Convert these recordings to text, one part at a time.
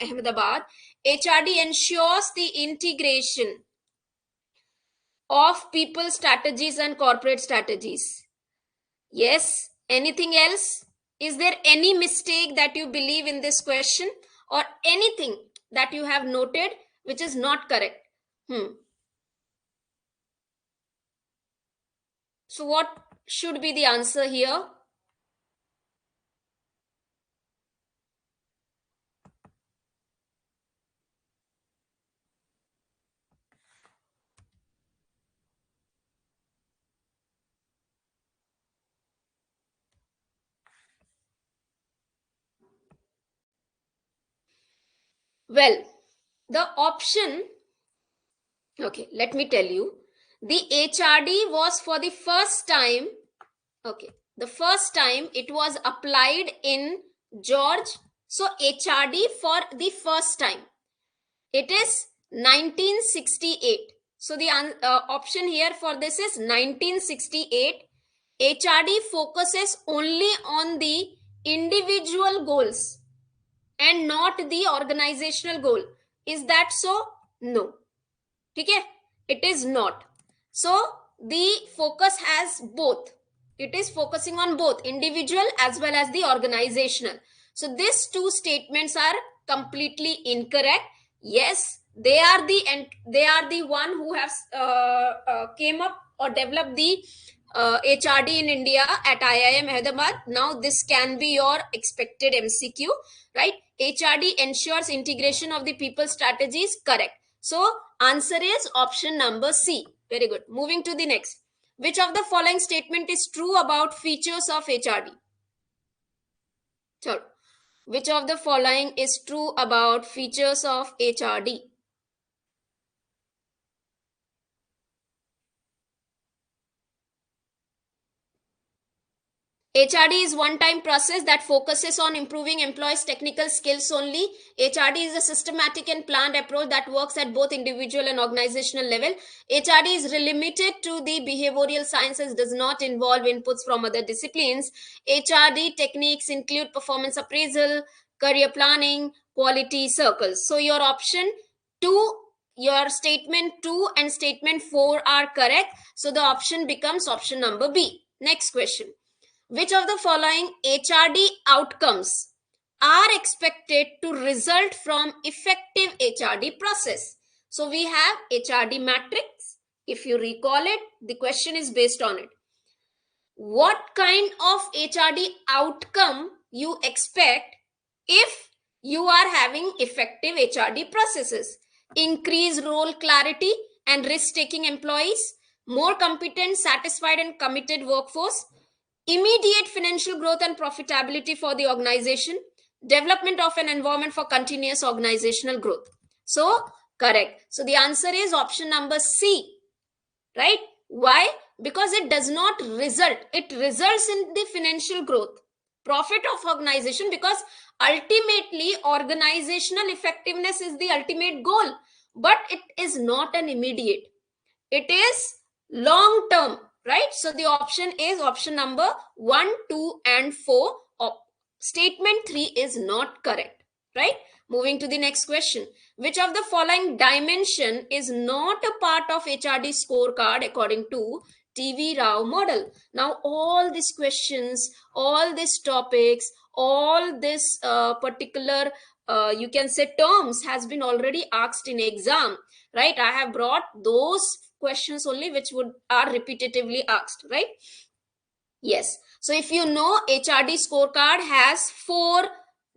Ahmedabad, HRD ensures the integration of people strategies and corporate strategies. Yes. Anything else? Is there any mistake that you believe in this question, or anything that you have noted which is not correct? So what should be the answer here? Well, the option, okay, let me tell you. The HRD was for the first time, okay, the first time it was applied in George. So HRD for the first time, it is 1968. So the option here for this is 1968. HRD focuses only on the individual goals and not the organizational goal. Is that so? No. Okay, it is not. So the focus has both. It is focusing on both individual as well as the organizational. So these two statements are completely incorrect. Yes, they are the one who has came up or developed the HRD in India at IIM Hyderabad. Now this can be your expected MCQ, right? HRD ensures integration of the people strategies. Correct. So answer is option number C. Very good. Moving to the next. Which of the following statement is true about features of HRD? Third. Which of the following is true about features of HRD? HRD is one-time process that focuses on improving employees' technical skills only. HRD is a systematic and planned approach that works at both individual and organizational level. HRD is limited to the behavioral sciences, does not involve inputs from other disciplines. HRD techniques include performance appraisal, career planning, quality circles. So your option 2, your statement 2 and statement 4 are correct. So the option becomes option number B. Next question. Which of the following HRD outcomes are expected to result from effective HRD process? So we have HRD matrix. If you recall it, the question is based on it. What kind of HRD outcome you expect if you are having effective HRD processes? Increased role clarity and risk-taking employees, more competent, satisfied and committed workforce, immediate financial growth and profitability for the organization, development of an environment for continuous organizational growth. So correct. So the answer is option number C, right? Why? Because it does not result, it results in the financial growth, profit of organization, because ultimately organizational effectiveness is the ultimate goal, but it is not an immediate, it is long term, right? So the option is option number 1, 2 and 4. Statement 3 is not correct, right? Moving to the next question. Which of the following dimension is not a part of HRD scorecard according to TV Rao model? Now all these questions, all these topics, all this particular you can say terms has been already asked in exam, right? I have brought those questions only which are repetitively asked, right? Yes. So if you know, HRD scorecard has 4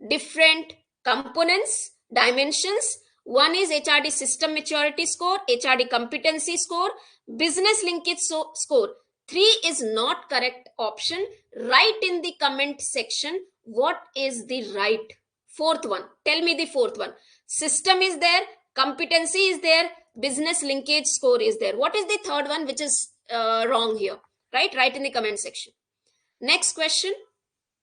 different components, dimensions. One is HRD system maturity score, HRD competency score, business linkage score. 3 is not correct option. Write in the comment section what is the right fourth one. Tell me the fourth one. System is there, competency is there, business linkage score is there. What is the third one which is wrong here? Right? Write in the comment section. Next question.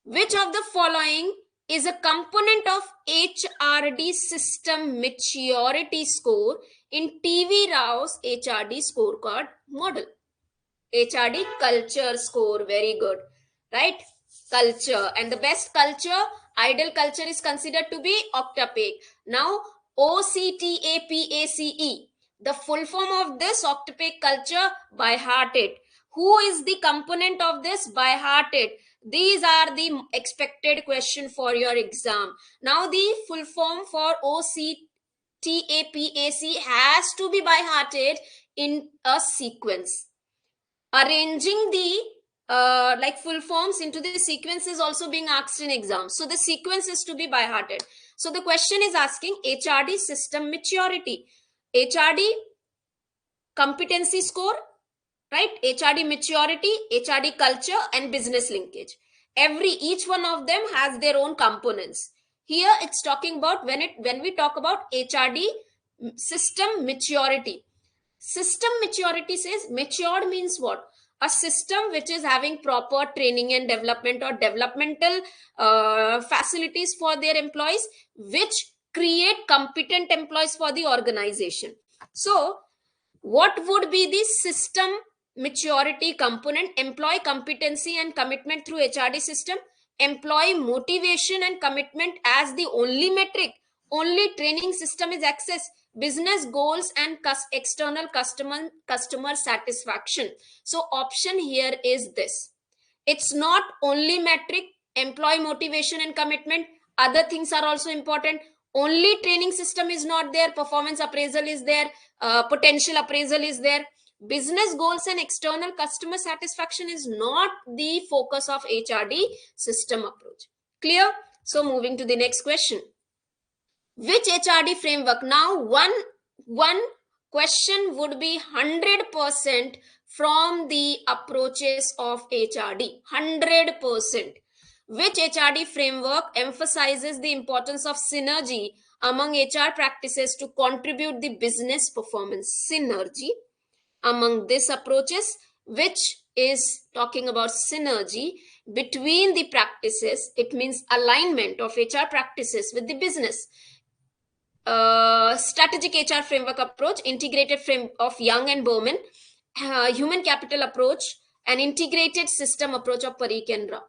Which of the following is a component of HRD system maturity score in TV Rao's HRD scorecard model? HRD culture score. Very good. Right? Culture. And the best culture Ideal culture is considered to be octapace. Now, OCTAPACE, the full form of this octapace culture, by hearted. Who is the component of this? By hearted. These are the expected question for your exam. Now, the full form for OCTAPAC has to be by hearted in a sequence. Arranging the like full forms into the sequence is also being asked in exams. So the sequence is to be by hearted. So the question is asking HRD system maturity, HRD competency score, right? HRD maturity, HRD culture, and business linkage. Each one of them has their own components. Here it's talking about when we talk about HRD system maturity. System maturity says matured means what? A system which is having proper training and development or developmental facilities for their employees, which create competent employees for the organization. So what would be the system maturity component? Employee competency and commitment through HRD system, employee motivation and commitment as the only metric, only training system is access, business goals and external customer satisfaction. So option here is this. It's not only metric, employee motivation and commitment, other things are also important. Only training system is not there, performance appraisal is there, potential appraisal is there. Business goals and external customer satisfaction is not the focus of HRD system approach. Clear? So moving to the next question. Which HRD framework? Now one question would be 100% from the approaches of HRD. 100%. Which HRD framework emphasizes the importance of synergy among HR practices to contribute the business performance? Synergy among these approaches, which is talking about synergy between the practices. It means alignment of HR practices with the business. Strategic HR framework approach, integrated frame of Young and Berman, human capital approach, and integrated system approach of Parikh and Rao.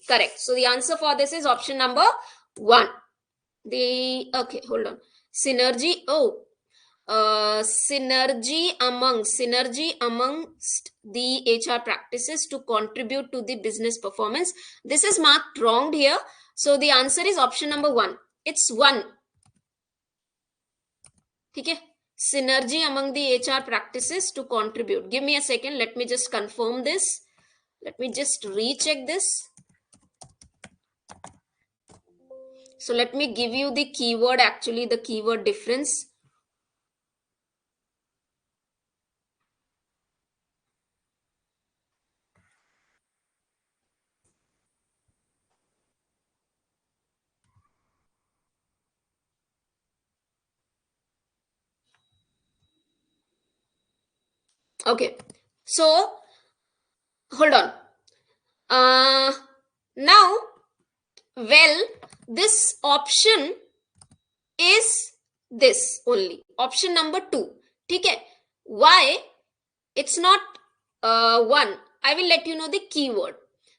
Correct. So the answer for this is option number 1. Okay, hold on. Synergy. Synergy amongst the HR practices to contribute to the business performance. This is marked wrong here. So the answer is option number 1. It's 1. Okay. Synergy among the HR practices to contribute. Give me a second. Let me just confirm this. Let me just recheck this. So let me give you the keyword, actually the keyword difference. Okay. So hold on. Now, well, this option is this only. Option number 2. Okay. Why? It's not 1. I will let you know the keyword.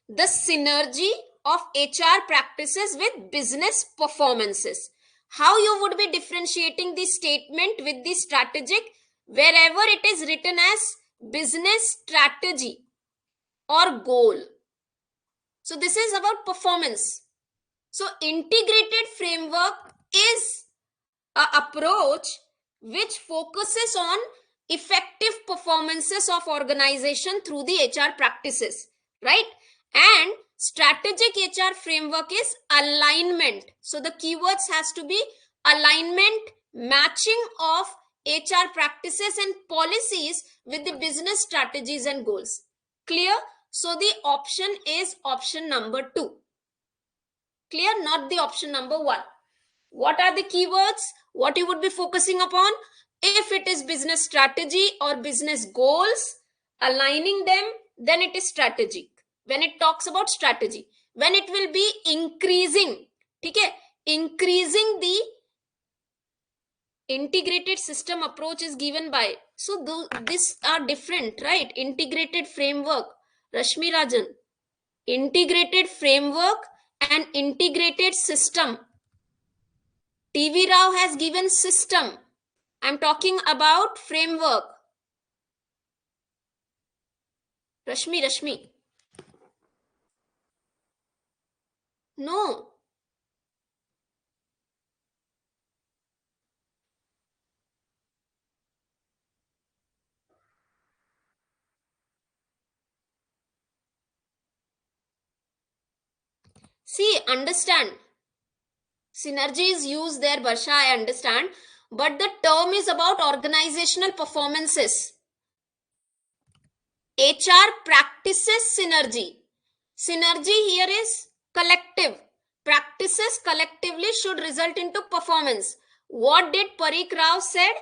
The synergy of HR practices with business performances. How you would be differentiating the statement with the strategic? Wherever it is written as business strategy or goal. So this is about performance. So integrated framework is an approach which focuses on effective performances of organization through the HR practices, right? And strategic HR framework is alignment. So the keywords has to be alignment, matching of HR practices and policies with the business strategies and goals. Clear? So the option is option number 2. Clear? Not the option number 1. What are the keywords? What you would be focusing upon? If it is business strategy or business goals, aligning them, then it is strategic. When it talks about strategy, when it will be increasing, okay, increasing the integrated system approach is given by. So these are different, right? Integrated framework, Rashmi Rajan. Integrated framework an integrated system. TV Rao has given system. I'm talking about framework. Rashmi. No. See, understand. Synergy is used there, Barsha, I understand. But the term is about organizational performances. HR practices synergy. Synergy here is collective. Practices collectively should result into performance. What did Parikh Rao said?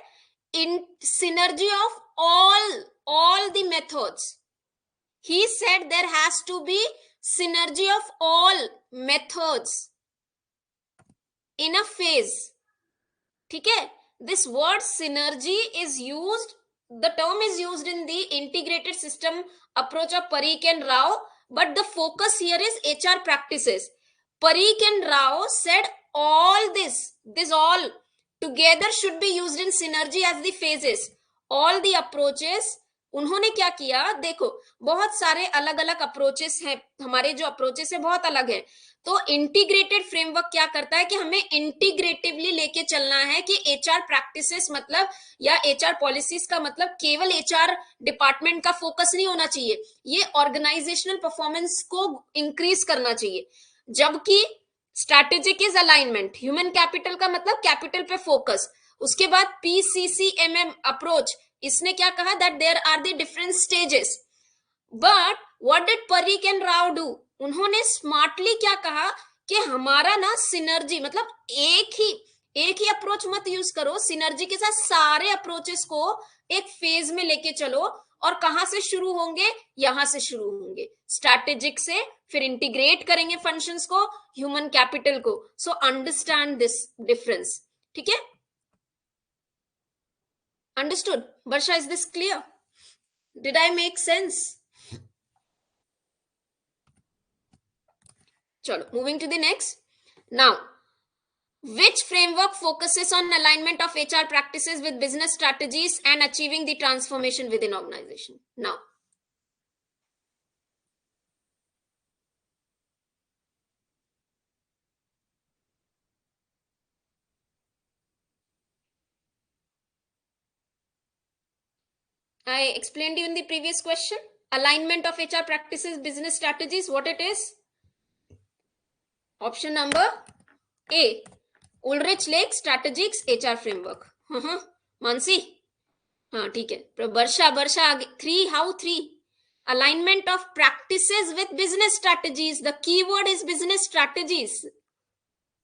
In synergy of all the methods. He said there has to be synergy of all methods in a phase. ठीक है? This word synergy is used, the term is used in the integrated system approach of Parikh and Rao, but the focus here is HR practices. Parikh and Rao said all this all together should be used in synergy as the phases. All the approaches, उन्होंने क्या किया, देखो बहुत सारे अलग अलग approaches हैं, हमारे जो अप्रोचेस है बहुत अलग है, तो इंटीग्रेटेड फ्रेमवर्क क्या करता है कि हमें इंटीग्रेटिवली लेके चलना है कि एचआर प्रैक्टिसेस मतलब या एचआर पॉलिसीज का मतलब केवल एचआर डिपार्टमेंट का फोकस नहीं होना चाहिए, ये ऑर्गेनाइजेशनल परफॉर्मेंस को इंक्रीज करना चाहिए. जबकि strategic is alignment, human capital का मतलब कैपिटल पे फोकस. उसके बाद पीसीसीएमएम अप्रोच, इसने क्या कहा that there are the different stages. But what did Pareek and Rao do, उन्होंने स्मार्टली क्या कहा कि हमारा ना सिनर्जी मतलब एक ही अप्रोच मत यूज करो, सिनर्जी के साथ सारे अप्रोचेस को एक फेज में लेके चलो. और कहां से शुरू होंगे, यहां से शुरू होंगे स्ट्रैटेजिक से, फिर इंटीग्रेट करेंगे फंक्शंस को, ह्यूमन कैपिटल को. So understand this difference. ठीक है, understood Varsha? Is this clear? Did I make sense? Chalo, moving to the next. Now, which framework focuses on alignment of HR practices with business strategies and achieving the transformation within organization? Now, I explained you in the previous question. Alignment of HR practices, business strategies, what it is? Option number A. Ulrich Lake Strategics HR Framework. Mansi, हाँ ठीक है. वर्षा आगे. 3, how 3? Alignment of practices with business strategies. The keyword is business strategies.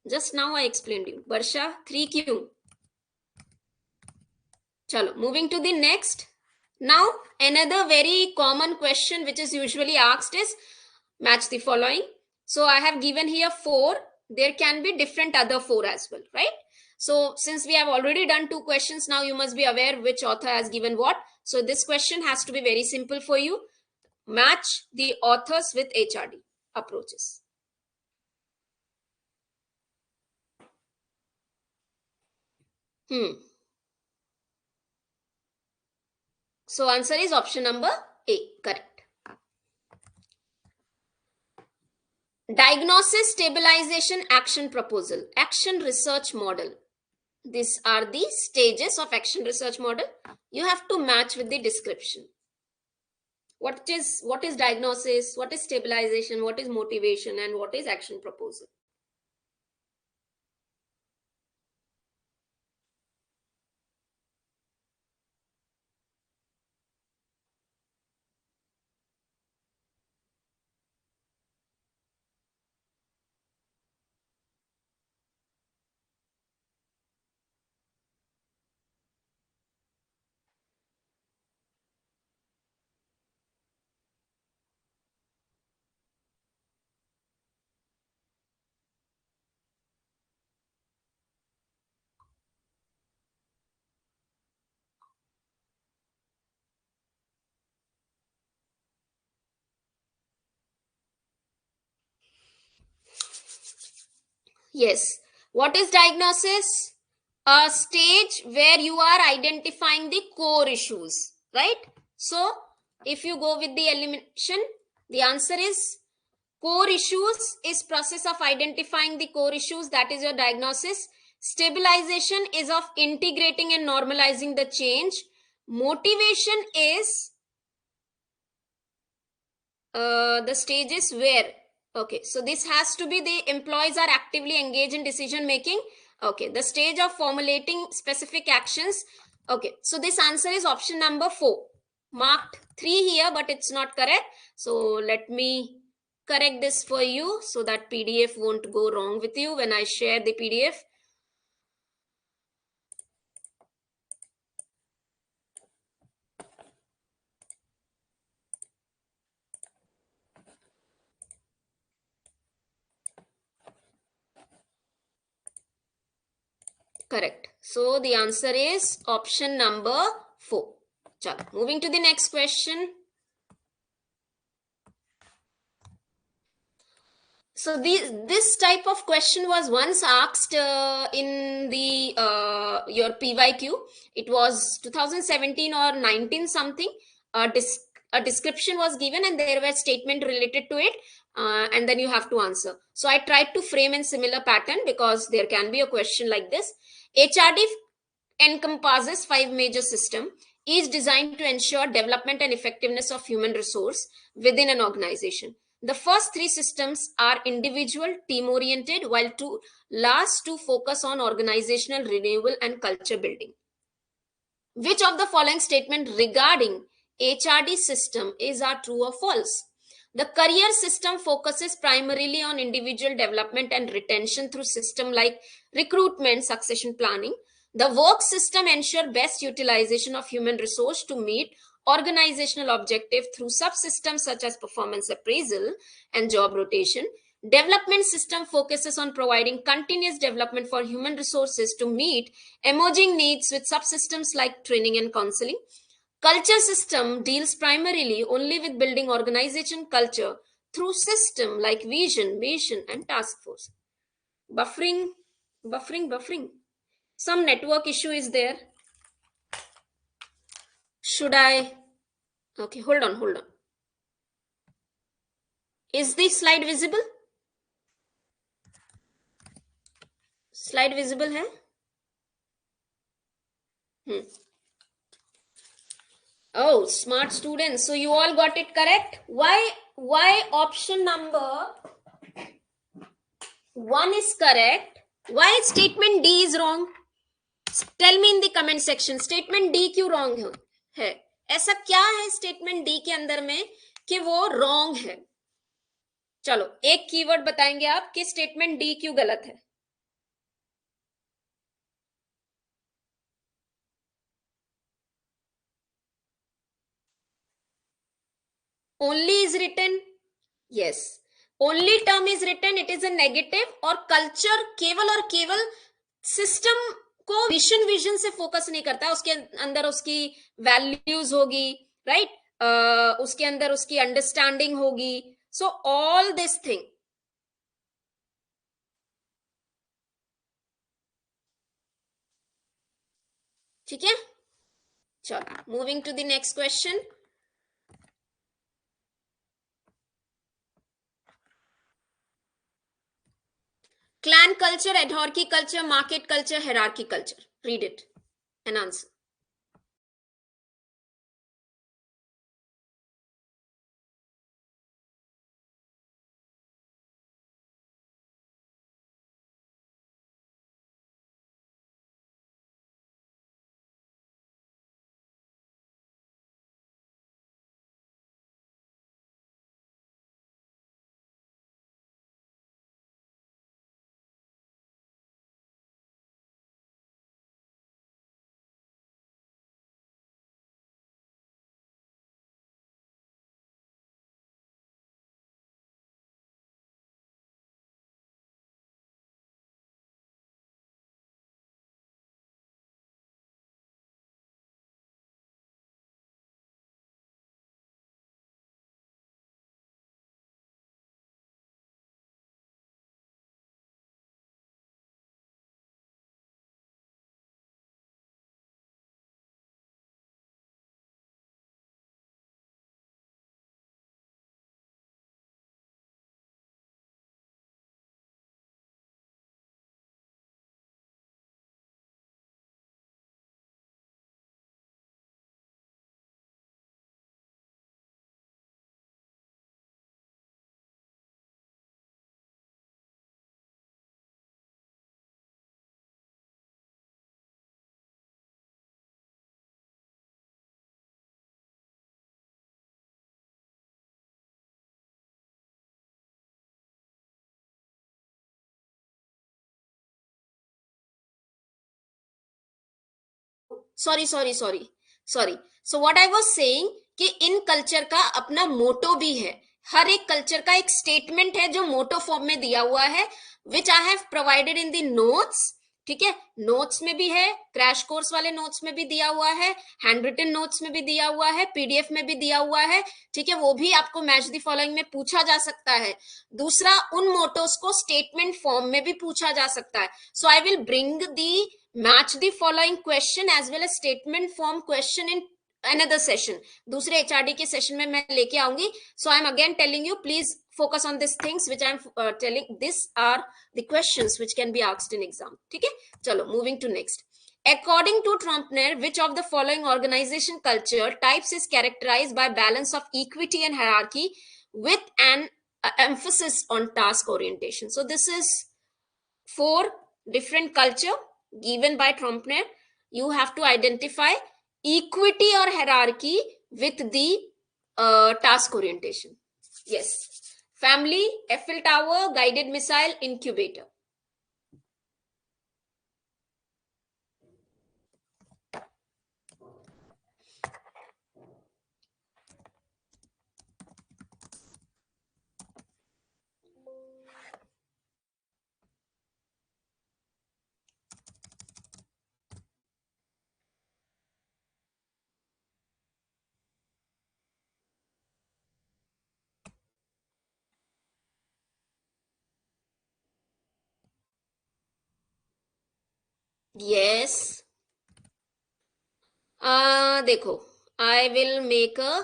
Just now I explained you. Varsha, 3 क्यों? Chalo, moving to the next. Now, another very common question which is usually asked is match the following. So I have given here 4. There can be different other 4 as well, right? So since we have already done 2 questions, now you must be aware which author has given what. So this question has to be very simple for you. Match the authors with HRD approaches. So answer is option number A, correct. Diagnosis, stabilization, action proposal, action research model. These are the stages of action research model. You have to match with the description. What is diagnosis, what is stabilization, what is motivation, and what is action proposal? Yes. What is diagnosis? A stage where you are identifying the core issues, right? So, if you go with the elimination, the answer is core issues is process of identifying the core issues. That is your diagnosis. Stabilization is of integrating and normalizing the change. Motivation is the stages where, okay, so this has to be the employees are actively engaged in decision making. Okay, the stage of formulating specific actions. Okay, so this answer is option number 4, marked 3 here, but it's not correct. So let me correct this for you so that PDF won't go wrong with you when I share the PDF. Correct. So the answer is option number 4. Chalo, moving to the next question. So this type of question was once asked in the your PYQ. It was 2017 or 19 something. A description was given and there were statement related to it, and then you have to answer. So I tried to frame in similar pattern because there can be a question like this. HRD encompasses 5 major systems, each designed to ensure development and effectiveness of human resource within an organization. The first 3 systems are individual, team oriented, while last two focus on organizational renewal and culture building. Which of the following statement regarding HRD system is are true or false? The career system focuses primarily on individual development and retention through system like recruitment, succession planning. The work system ensure best utilization of human resource to meet organizational objective through subsystems such as performance appraisal and job rotation. Development system focuses on providing continuous development for human resources to meet emerging needs with subsystems like training and counseling. Culture system deals primarily only with building organization culture through system like vision, mission, and task force. Buffering, buffering. Some network issue is there. Should I? Okay, hold on. Is the slide visible? Slide visible है? Oh, smart students. So you all got it correct. Why option number 1 is correct? Why statement D is wrong? Tell me in the comment section. Statement D क्यों wrong है? ऐसा क्या है statement D के अंदर में कि वो wrong है? चलो एक कीवर्ड बताएंगे आप कि statement D क्यों गलत है? Only is written. Yes. Only term is written. It is a negative. और culture केवल और केवल सिस्टम को विजन से फोकस नहीं करता, उसके अंदर उसकी वैल्यूज होगी, राइट, उसके अंदर उसकी अंडरस्टैंडिंग होगी. So all this thing. ठीक है, चलो moving to the next question. Clan culture, hierarchy culture, market culture, hierarchy culture. Read it and answer. Sorry so what I was saying कि इन कल्चर का अपना मोटो भी है, हर एक कल्चर का एक स्टेटमेंट है जो मोटो फॉर्म में दिया हुआ है, which I have provided in the notes. ठीक है, नोट्स में भी है, क्रैश कोर्स वाले नोट्स में भी दिया हुआ है, हैंड रिटन नोट्स में भी दिया हुआ है, पीडीएफ में भी दिया हुआ है। ठीक है, वो भी आपको मैच द फॉलोइंग में पूछा जा सकता है। दूसरा, उन मोटोस को स्टेटमेंट फॉर्म में भी पूछा जा सकता है। So I will bring the match the following question as well as statement form question in another session, दूसरे एचआरडी के सेशन में मैं लेके आऊंगी। So I am again telling you, please focus on these things which I'm telling. These are the questions which can be asked in exam. ठीक है, चलो moving to next. According to Trompner, which of the following organization culture types is characterized by balance of equity and hierarchy with an emphasis on task orientation? So this is 4 different culture given by Trompner. You have to identify equity or hierarchy with the task orientation. Yes. Family, Eiffel Tower, guided missile, incubator. Yes. देखो, I will make a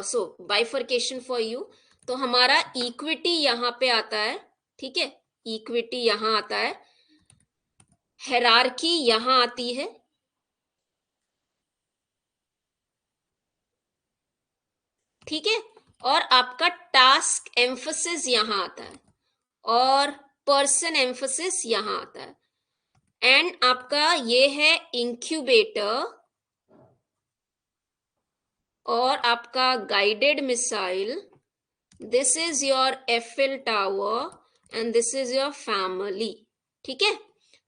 so bifurcation for you. तो हमारा equity यहाँ पे आता है, ठीक है, equity यहाँ आता है, हेरारकी यहाँ आती है, ठीक है, और आपका टास्क एम्फोसिस यहाँ आता है, और पर्सन एम्फोसिस यहाँ आता है, एंड आपका ये है इंक्यूबेटर और आपका guided missile. This is your Eiffel tower and this is your family. ठीक है,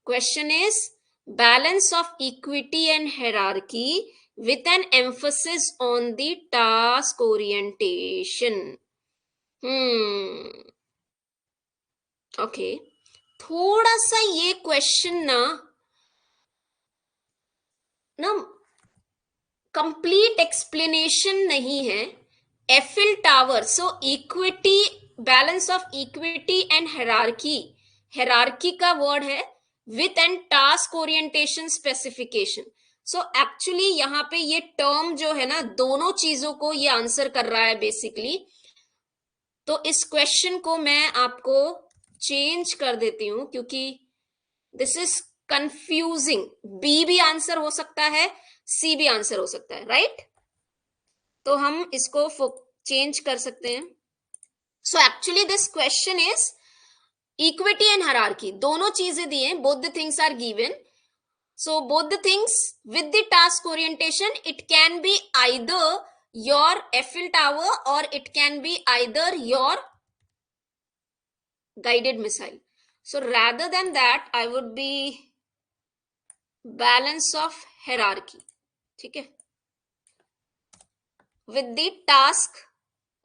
question is balance of equity and hierarchy with an emphasis on the task orientation. Okay, थोड़ा सा ये क्वेश्चन ना कंप्लीट एक्सप्लेनेशन नहीं है. Eiffel tower, so equity, balance of equity and hierarchy, hierarchy का word है with and task orientation specification. So actually यहाँ पे ये टर्म जो है ना, दोनों चीजों को ये आंसर कर रहा है बेसिकली. तो इस क्वेश्चन को मैं आपको चेंज कर देती हूं क्योंकि दिस इज कंफ्यूजिंग. बी भी आंसर हो सकता है, सी भी आंसर हो सकता है, राइट? तो हम इसको चेंज कर सकते हैं. So actually this question is equity and hierarchy, दोनों चीजें दी हैं, both the things are given. So both the things with the task orientation, it can be either your Eiffel tower or it can be either your guided missile. So rather than that, I would be balance of hierarchy, ठीक है, with the task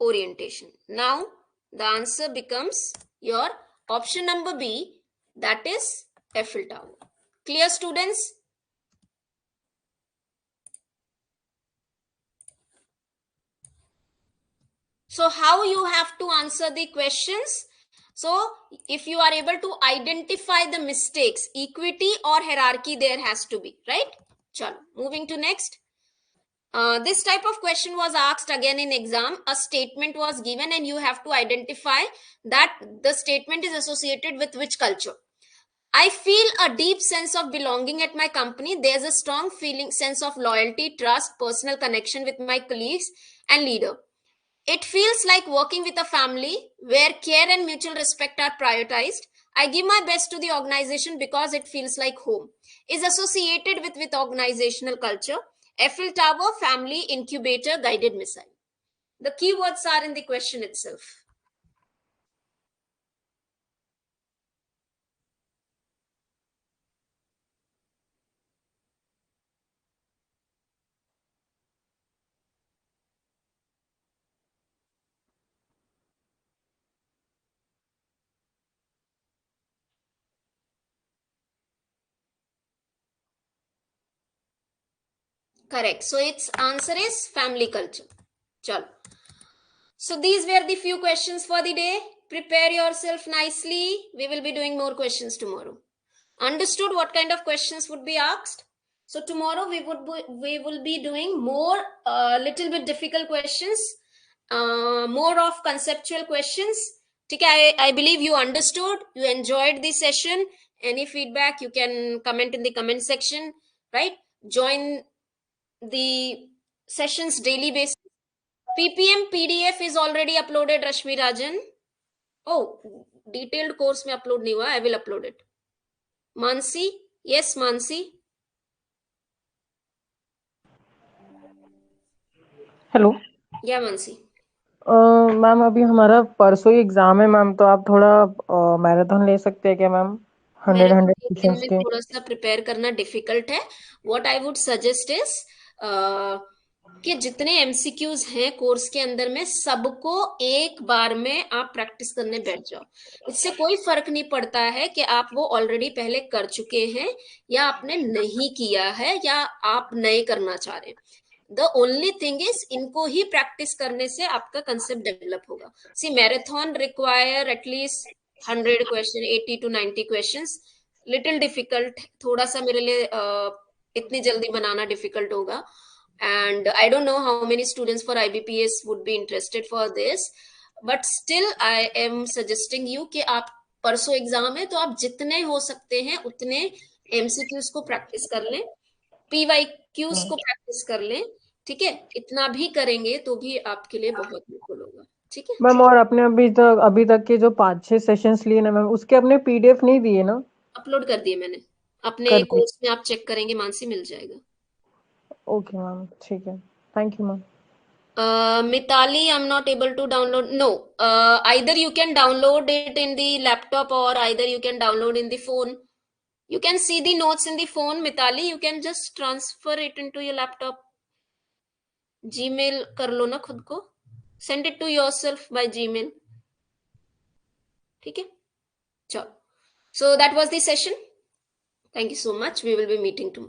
orientation. Now the answer becomes your option number B, that is Eiffel Tower. Clear, students? So how you have to answer the questions? So if you are able to identify the mistakes, equity or hierarchy there has to be, right? Chalo, moving to next. This type of question was asked again in exam. A statement was given and you have to identify that the statement is associated with which culture. I feel a deep sense of belonging at my company. There's a strong sense of loyalty, trust, personal connection with my colleagues and leader. It feels like working with a family where care and mutual respect are prioritized. I give my best to the organization because it feels like home. Is associated with organizational culture. Eiffel Tower, family, incubator, guided missile. The keywords are in the question itself. Correct. So its answer is family culture. Chalo. So these were the few questions for the day. Prepare yourself nicely. We will be doing more questions tomorrow. Understood what kind of questions would be asked? So tomorrow we will be doing more little bit difficult questions, more of conceptual questions. Okay, I believe you understood, you enjoyed the session. Any feedback you can comment in the comment section, right? Join the sessions daily basis. PPM PDF is already uploaded, Rashmi Rajan. Oh, detailed course में upload नहीं हुआ. I will upload it. Mansi, yes, Mansi. Hello Yeah, Mansi. Ma'am, अभी हमारा परसों ही exam है ma'am, तो आप थोड़ा मैराथन ले सकते हैं क्या मैम? हंड्रेड मैराथन हंड्रेड एक दिन क्वेश्चंस में के। थोड़ा सा प्रिपेयर करना डिफिकल्ट है. What I would suggest is कि जितने एमसीक्यूज हैं कोर्स के अंदर में सबको एक बार में आप प्रैक्टिस करने बैठ जाओ. इससे कोई फर्क नहीं पड़ता है कि आप वो ऑलरेडी पहले कर चुके हैं या आपने नहीं किया है या आप नए करना चाह रहे हैं. द ओनली थिंग इज इनको ही प्रैक्टिस करने से आपका कंसेप्ट डेवलप होगा. See marathon require at least 100 question, 80 to 90 questions. Little difficult, थोड़ा सा मेरे लिए इतनी जल्दी बनाना डिफिकल्ट होगा. And I don't know how many students for IBPS would be interested for this, but still I am suggesting you कि आप परसों एग्जाम है तो आप जितने हो सकते हैं उतने एमसीक्यूज को प्रैक्टिस कर लें, पीवाईक्यूज को प्रैक्टिस कर लें. ठीक है, इतना भी करेंगे तो भी आपके लिए बहुत हेल्पफुल होगा. ठीक है मैम, और आपने अभी तक के जो 5-6 सेशंस लिए ना मैम, उसके अपने पीडीएफ नहीं दिए ना? अपलोड कर दिए मैंने अपने कर दिए? कोर्स में. आप चेक करेंगे मानसी, मिल जाएगा. ओके मैम, ठीक है, thank you ma'am. Mitali, I'm not able to download. No, either you can download it in the laptop or either you can download in the phone. You can see the notes in the phone, Mitali. You can just transfer it into your laptop. Gmail कर लो ना खुद को. Send it to yourself by Gmail. ठीक है, चलो. So that was the session. Thank you so much. We will be meeting tomorrow.